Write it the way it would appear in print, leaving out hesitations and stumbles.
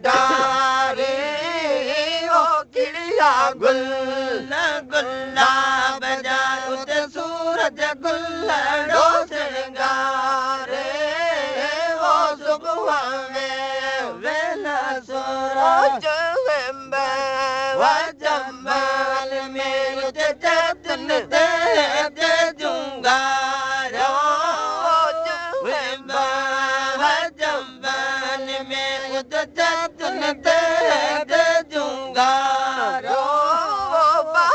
डारे ओ किड़िया गुल गुलाब जा उते सूरज गुलड़ो श्रृंगारे ओ सुबह में वेला सूरज वजमल में उते जतन दे जुंगारो वजमल में उते जतन दे जुंगारो